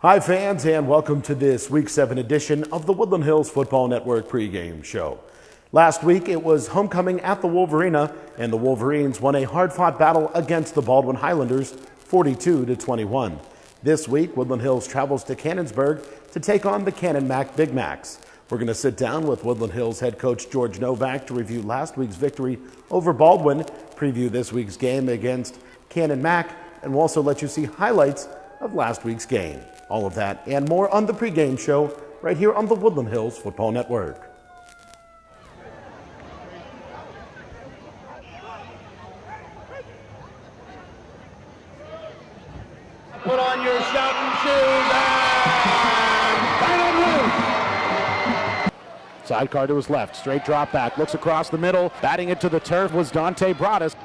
Hi fans, and welcome to this Week 7 edition of the Woodland Hills Football Network pregame show. Last week it was homecoming at the Wolverina, and the Wolverines won a hard-fought battle against the Baldwin Highlanders 42-21. This week Woodland Hills travels to Cannonsburg to take on the Canon-Mac Big Macs. We're going to sit down with Woodland Hills head coach George Novak to review last week's victory over Baldwin, preview this week's game against Canon-Mac, and we'll also let you see highlights of last week's game. All of that and more on the pregame show right here on the Woodland Hills Football Network. Put on your shouting shoes and find it loose. Sidecar to his left, straight drop back, looks across the middle, batting it to the turf was Dante Broadus.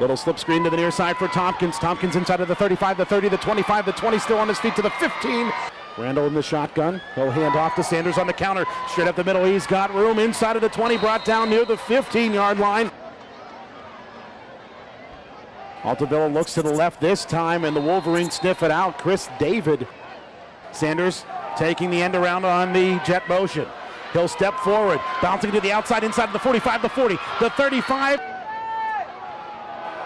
Little slip screen to the near side for Tompkins. Tompkins inside of the 35, the 30, the 25, the 20, still on his feet to the 15. Randall in the shotgun. He'll hand off to Sanders on the counter. Straight up the middle, he's got room inside of the 20, brought down near the 15-yard line. Altavilla looks to the left this time, and the Wolverines sniff it out. Chris David. Sanders taking the end around on the jet motion. He'll step forward, bouncing to the outside, inside of the 45, the 40, the 35.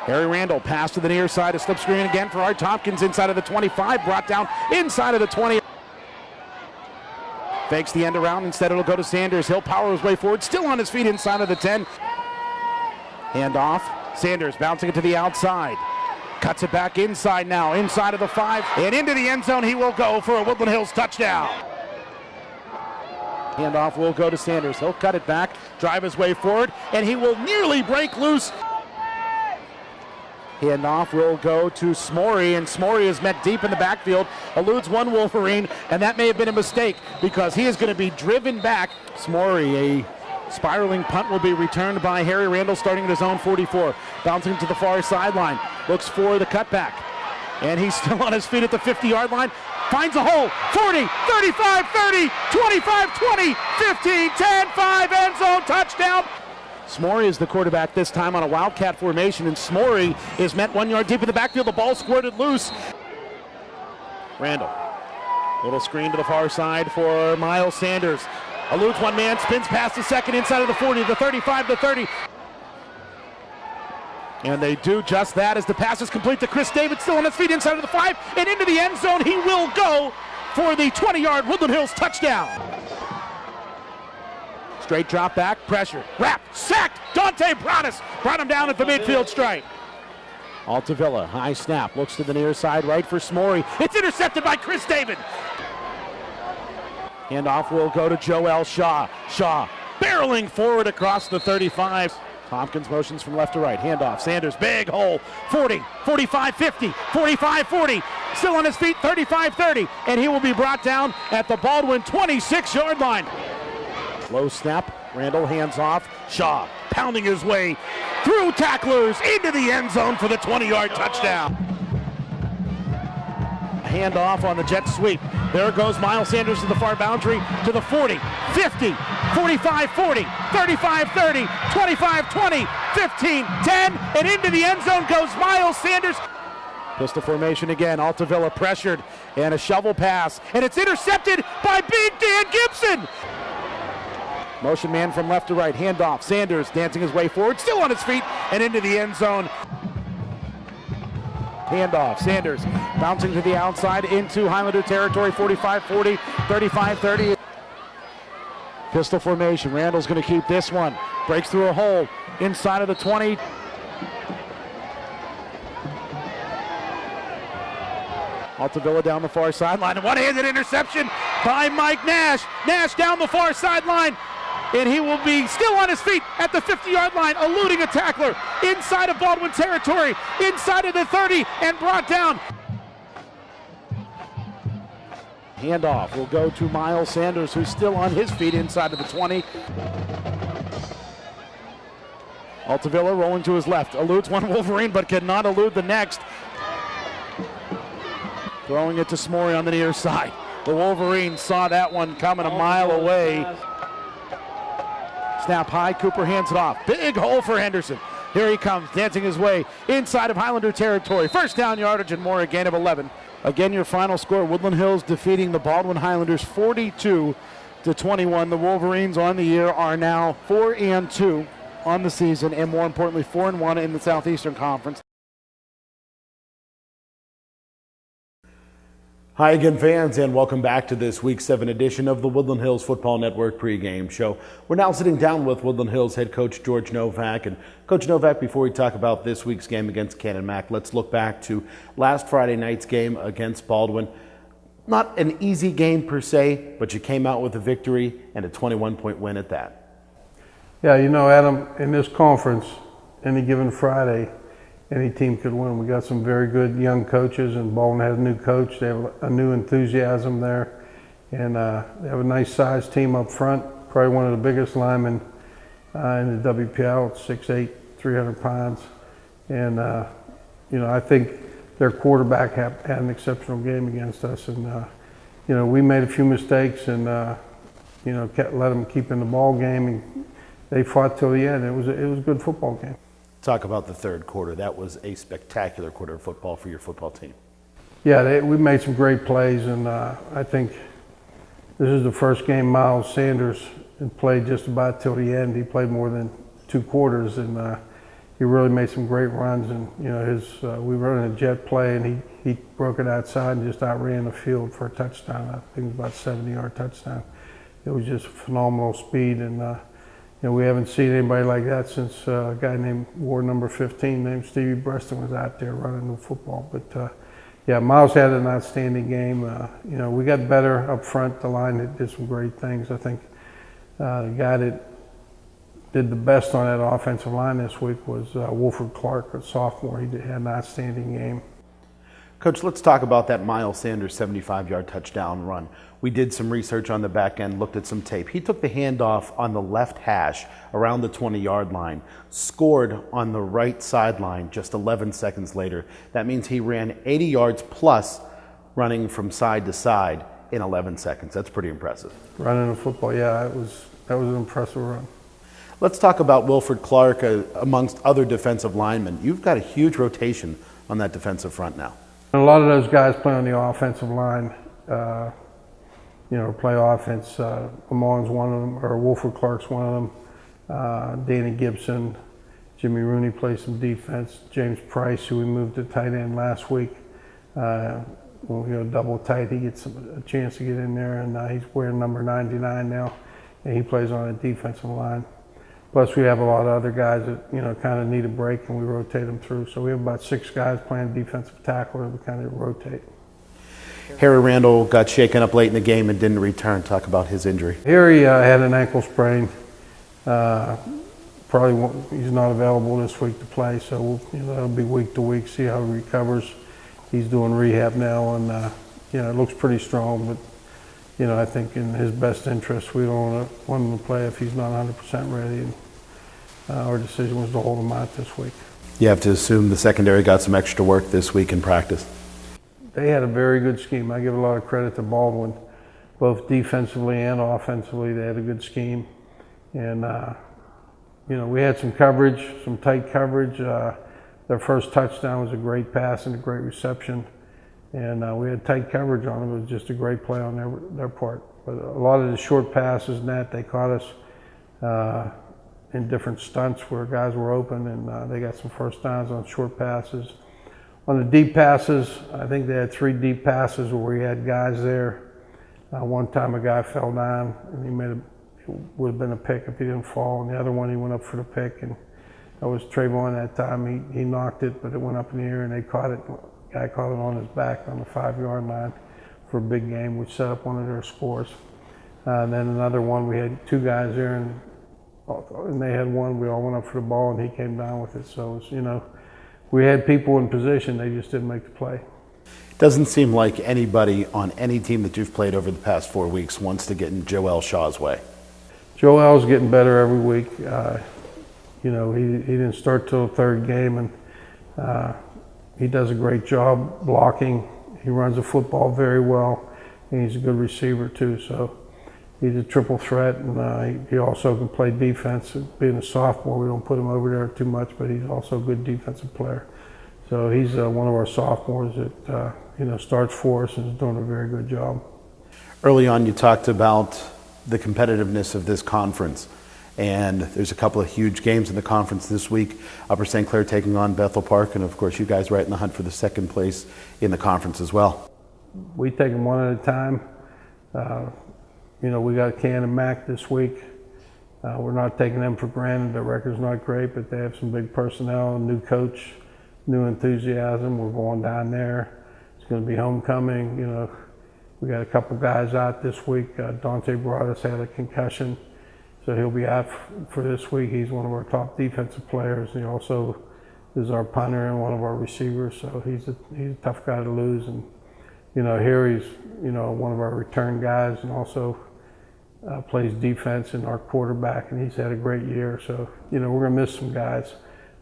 Harry Randall pass to the near side, a slip screen again for Art Tompkins inside of the 25, brought down inside of the 20. Fakes the end around, instead it'll go to Sanders. He'll power his way forward, still on his feet inside of the 10. Hand off, Sanders bouncing it to the outside. Cuts it back inside now, inside of the 5, and into the end zone he will go for a Woodland Hills touchdown. Handoff will go to Sanders. He'll cut it back, drive his way forward, and he will nearly break loose. Handoff will go to Smory, and Smory is met deep in the backfield, eludes one Wolverine, and that may have been a mistake because he is going to be driven back. Smory, a spiraling punt will be returned by Harry Randall starting at his own 44. Bouncing to the far sideline, looks for the cutback, and he's still on his feet at the 50-yard line. Finds a hole, 40, 35, 30, 25, 20, 15, 10, 5, end zone, touchdown. Smory is the quarterback this time on a wildcat formation, and Smory is met 1 yard deep in the backfield. The ball squirted loose. Randall, little screen to the far side for Miles Sanders. Eludes one man, spins past the second inside of the 40, the 35, the 30. And they do just that as the pass is complete to Chris David, still on his feet inside of the 5, and into the end zone he will go for the 20-yard Woodland Hills touchdown. Straight drop back, pressure, wrap, sacked, Dante Broadus brought him down at the midfield stripe. Altavilla, high snap, looks to the near side right for Smory. It's intercepted by Chris David. Handoff will go to Joel Shaw. Shaw barreling forward across the 35. Tompkins motions from left to right, handoff, Sanders, big hole, 40, 45, 50, 45, 40, still on his feet, 35, 30, and he will be brought down at the Baldwin 26-yard line. Low snap, Randall hands off, Shaw pounding his way through tacklers into the end zone for the 20-yard touchdown. Handoff on the jet sweep. There goes Miles Sanders to the far boundary to the 40, 50, 45, 40, 35, 30, 25, 20, 15, 10, and into the end zone goes Miles Sanders. Pistol formation again, Altavilla pressured, and a shovel pass, and it's intercepted by Big Dan Gibson. Motion man from left to right, handoff, Sanders dancing his way forward, still on his feet, and into the end zone. Handoff, Sanders bouncing to the outside into Highlander territory, 45-40, 35-30. Pistol formation, Randall's going to keep this one. Breaks through a hole inside of the 20. Altavilla down the far sideline, and one-handed interception by Mike Nash. Nash down the far sideline, and he will be still on his feet at the 50-yard line, eluding a tackler inside of Baldwin territory, inside of the 30, and brought down. Handoff will go to Miles Sanders, who's still on his feet inside of the 20. Altavilla rolling to his left, eludes one Wolverine, but cannot elude the next. Throwing it to Smory on the near side. The Wolverines saw that one coming a mile away. Snap high, Cooper hands it off. Big hole for Henderson. Here he comes, dancing his way inside of Highlander territory. First down yardage and more, a gain of 11. Again, your final score, Woodland Hills defeating the Baldwin Highlanders 42-21. The Wolverines on the year are now 4-2 on the season, and more importantly, 4-1 in the Southeastern Conference. Hi again, fans, and welcome back to this Week 7 edition of the Woodland Hills Football Network pregame show. We're now sitting down with Woodland Hills head coach George Novak. And Coach Novak, before we talk about this week's game against Canon-McMillan, let's look back to last Friday night's game against Baldwin. Not an easy game per se, but you came out with a victory and a 21-point win at that. Yeah, you know, Adam, in this conference, any given Friday, any team could win. We got some very good young coaches, and Baldwin has a new coach. They have a new enthusiasm there, and they have a nice sized team up front. Probably one of the biggest linemen in the WPL, 6'8", 300 pounds. And, you know, I think their quarterback had an exceptional game against us. And, you know, we made a few mistakes and, you know, let them keep in the ball game. And they fought till the end. It was a good football game. Talk about the third quarter. That was a spectacular quarter of football for your football team. Yeah, we made some great plays, and I think this is the first game Miles Sanders had played just about till the end. He played more than 2 quarters, and he really made some great runs. And you know, we were in a jet play, and he broke it outside and just outran the field for a touchdown. I think it was about a 70-yard touchdown. It was just phenomenal speed, and you know, we haven't seen anybody like that since a guy named Ward number 15 named Stevie Preston was out there running the football. But yeah, Miles had an outstanding game. You know, we got better up front. The line did some great things. I think the guy that did the best on that offensive line this week was Wolford Clark, a sophomore. He had an outstanding game. Coach, let's talk about that Miles Sanders 75-yard touchdown run. We did some research on the back end, looked at some tape. He took the handoff on the left hash around the 20-yard line, scored on the right sideline just 11 seconds later. That means he ran 80 yards plus running from side to side in 11 seconds. That's pretty impressive. Running the football, yeah, that was an impressive run. Let's talk about Wolford Clark amongst other defensive linemen. You've got a huge rotation on that defensive front now. And a lot of those guys play on the offensive line, you know, play offense. Lamon's one of them, or Wolford Clark's one of them. Danny Gibson, Jimmy Rooney plays some defense. James Price, who we moved to tight end last week. When we go double tight, he gets a chance to get in there, and he's wearing number 99 now, and he plays on the defensive line. Plus, we have a lot of other guys that, you know, kind of need a break, and we rotate them through. So we have about 6 guys playing defensive tackle that we kind of rotate. Harry Randall got shaken up late in the game and didn't return. Talk about his injury. Harry had an ankle sprain. Probably he's not available this week to play, so you know, it'll be week to week, see how he recovers. He's doing rehab now, and you know, it looks pretty strong, but you know, I think in his best interest, we don't want him to play if he's not 100% ready. And our decision was to hold him out this week. You have to assume the secondary got some extra work this week in practice. They had a very good scheme. I give a lot of credit to Baldwin, both defensively and offensively. They had a good scheme, and you know, we had some coverage, some tight coverage. Their first touchdown was a great pass and a great reception. And we had tight coverage on them. It was just a great play on their part. But a lot of the short passes and that, they caught us in different stunts where guys were open, and they got some first downs on short passes. On the deep passes, I think they had 3 deep passes where we had guys there. One time a guy fell down, and it would have been a pick if he didn't fall. And the other one, he went up for the pick, and that was Trayvon that time. He knocked it, but it went up in the air, and they caught it. Guy caught it on his back on the 5-yard line for a big game, which set up one of their scores. And then another one, we had 2 guys there, and they had one. We all went up for the ball, and he came down with it. So, it was, you know, we had people in position. They just didn't make the play. It doesn't seem like anybody on any team that you've played over the past 4 weeks wants to get in Joel Shaw's way. Joel's getting better every week. You know, he didn't start till the 3rd game, and he does a great job blocking. He runs the football very well, and he's a good receiver too. So he's a triple threat, and he also can play defense. Being a sophomore, we don't put him over there too much, but he's also a good defensive player. So he's one of our sophomores that starts for us and is doing a very good job. Early on, you talked about the competitiveness of this conference, and there's a couple of huge games in the conference this week. Upper St. Clair taking on Bethel Park, and of course you guys right in the hunt for the second place in the conference as well. We take them one at a time. We got Canon-McMillan this week. We're not taking them for granted. Their record's not great, but they have some big personnel, new coach, new enthusiasm. We're going down there. It's going to be homecoming. We got a couple guys out this week. Dante Broadus had a concussion, so he'll be out for this week. He's one of our top defensive players. He also is our punter and one of our receivers, so he's a tough guy to lose. And Harry's one of our return guys, and also plays defense and our quarterback, and he's had a great year. So we're gonna miss some guys,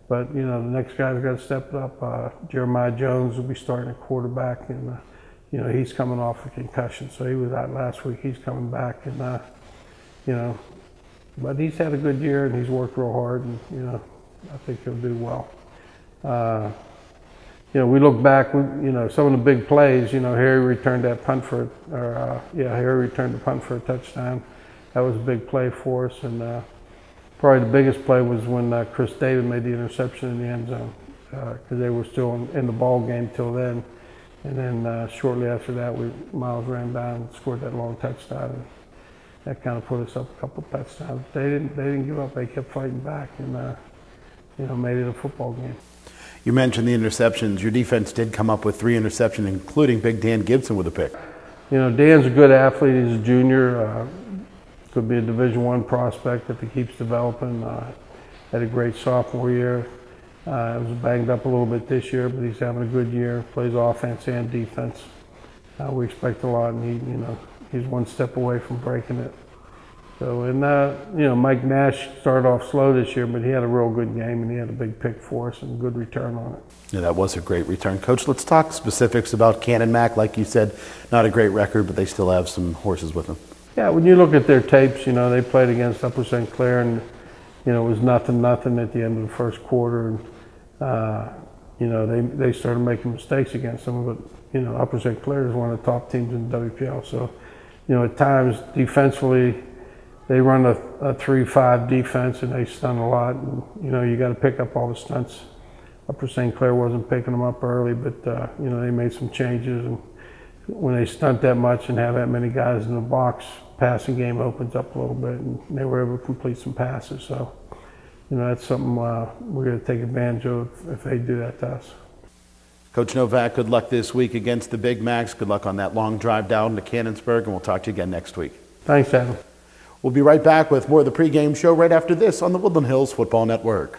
but the next guy's got to step up. Jeremiah Jones will be starting at quarterback, and he's coming off a concussion, so he was out last week. He's coming back, and but he's had a good year and he's worked real hard, and I think he'll do well. We look back, some of the big plays. Harry returned that punt Harry returned the punt for a touchdown. That was a big play for us, and probably the biggest play was when Chris David made the interception in the end zone, because they were still in the ball game till then. And then shortly after that, Miles ran down and scored that long touchdown, and that kind of put us up a couple touchdowns. They didn't give up. They kept fighting back, and made it a football game. You mentioned the interceptions. Your defense did come up with 3 interceptions, including Big Dan Gibson with a pick. Dan's a good athlete. He's a junior. Could be a Division I prospect if he keeps developing. Had a great sophomore year. Was banged up a little bit this year, but he's having a good year. Plays offense and defense. We expect a lot, and he's one step away from breaking it. So, and Mike Nash started off slow this year, but he had a real good game, and he had a big pick for us and good return on it. Yeah, that was a great return. Coach, let's talk specifics about Canon-McMillan. Like you said, not a great record, but they still have some horses with them. Yeah, when you look at their tapes, they played against Upper St. Clair, and it was nothing at the end of the first quarter, and they started making mistakes against them. But Upper St. Clair is one of the top teams in the WPL, so at times defensively they run a 3-5 defense, and they stun a lot, and you got to pick up all the stunts. Upper St. Clair wasn't picking them up early, but they made some changes, and when they stunt that much and have that many guys in the box, passing game opens up a little bit, and they were able to complete some passes. So that's something we're going to take advantage of if they do that to us. Coach Novak, good luck this week against the Big Macs. Good luck on that long drive down to Cannonsburg, and we'll talk to you again next week. Thanks, Adam. We'll be right back with more of the pregame show right after this on the Woodland Hills Football Network.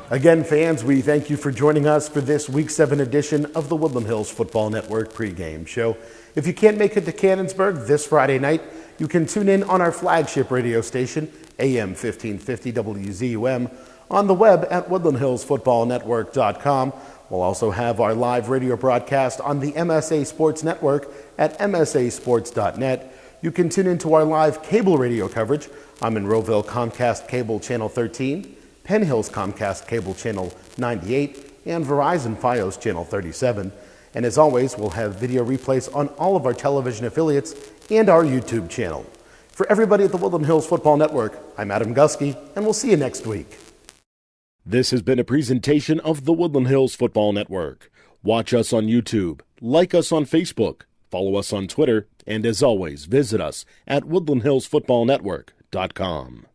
Again, fans, we thank you for joining us for this Week 7 edition of the Woodland Hills Football Network pregame show. If you can't make it to Cannonsburg this Friday night, you can tune in on our flagship radio station, AM 1550 WZUM, on the web at woodlandhillsfootballnetwork.com. We'll also have our live radio broadcast on the MSA Sports Network at msasports.net. You can tune into our live cable radio coverage on Monroeville Comcast Cable Channel 13, Penn Hills Comcast Cable Channel 98, and Verizon Fios Channel 37. And as always, we'll have video replays on all of our television affiliates and our YouTube channel. For everybody at the Woodland Hills Football Network, I'm Adam Gusky, and we'll see you next week. This has been a presentation of the Woodland Hills Football Network. Watch us on YouTube, like us on Facebook, follow us on Twitter, and as always, visit us at woodlandhillsfootballnetwork.com.